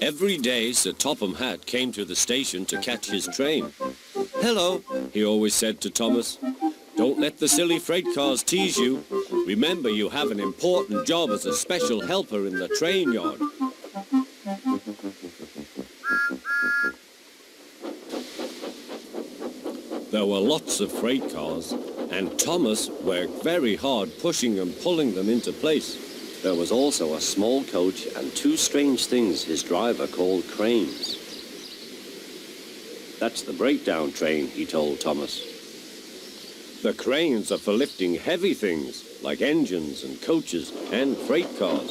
Every day, Sir Topham Hatt came to the station to catch his train. "Hello," he always said to Thomas. "Don't let the silly freight cars tease you. Remember, you have an important job as a special helper in the train yard." There were lots of freight cars, and Thomas worked very hard pushing and pulling them into place. There was also a small coach and two strange things his driver called cranes. "That's the breakdown train," he told Thomas. The cranes are for lifting heavy things, like engines and coaches and freight cars.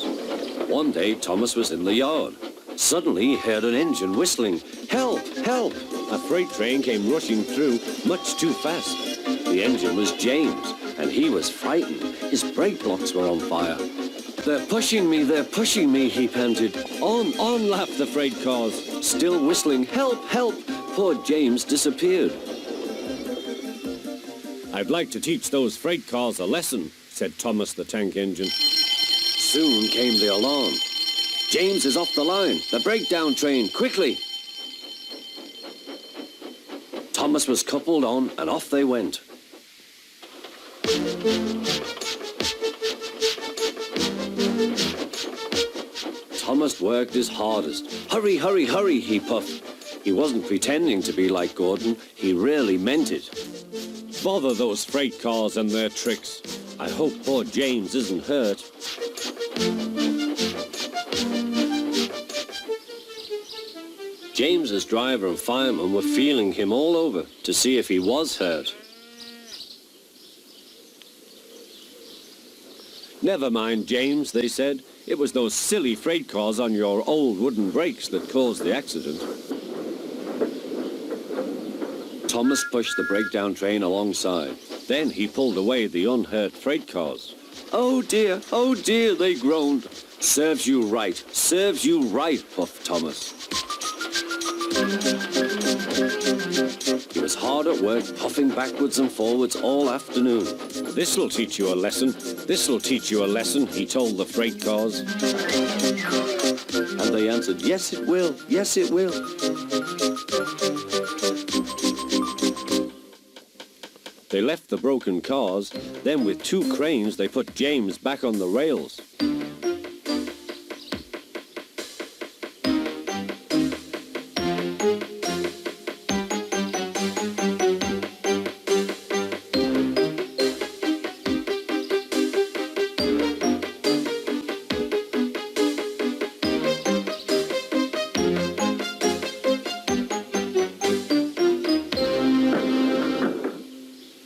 One day, Thomas was in the yard. Suddenly, he heard an engine whistling. "Help! Help!" A freight train came rushing through much too fast. The engine was James, and he was frightened. His brake blocks were on fire. They're pushing me, he panted. On, laughed the freight cars. Still whistling, "Help! Help!" Poor James disappeared. "I'd like to teach those freight cars a lesson," said Thomas the tank engine. Soon came the alarm. "James is off the line. The breakdown train, quickly!" Thomas was coupled on, and off they went. Thomas worked his hardest. "Hurry, hurry, hurry," he puffed. He wasn't pretending to be like Gordon. He really meant it. "Bother those freight cars and their tricks. I hope poor James isn't hurt." James's driver and fireman were feeling him all over to see if he was hurt. "Never mind, James," they said. "It was those silly freight cars on your old wooden brakes that caused the accident." Thomas pushed the breakdown train alongside. Then he pulled away the unhurt freight cars. Oh dear, they groaned. Serves you right, puffed Thomas. He was hard at work, puffing backwards and forwards all afternoon. This'll teach you a lesson, he told the freight cars. And they answered, "Yes, it will, yes, it will." They left the broken cars, then with two cranes they put James back on the rails.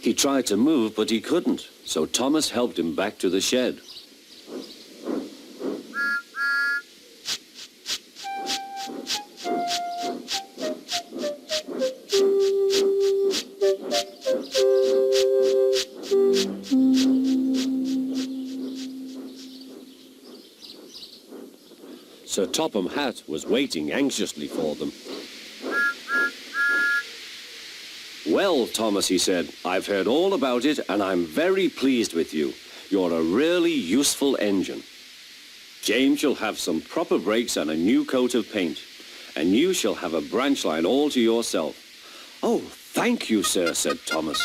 He tried to move, but he couldn't, so Thomas helped him back to the shed. Sir Topham Hatt was waiting anxiously for them. "Well, Thomas," he said, "I've heard all about it, and I'm very pleased with you. You're a really useful engine. James shall have some proper brakes and a new coat of paint, and you shall have a branch line all to yourself." "Oh, thank you, sir," said Thomas.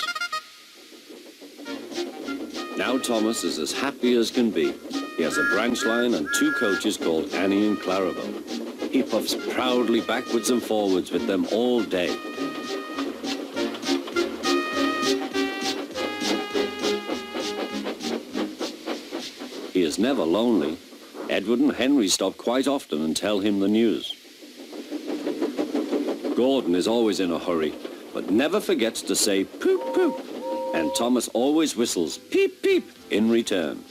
Now Thomas is as happy as can be. He has a branch line and two coaches called Annie and Clarabelle. He puffs proudly backwards and forwards with them all day. He is never lonely. Edward and Henry stop quite often and tell him the news. Gordon is always in a hurry, but never forgets to say poop poop, and Thomas always whistles peep peep in return.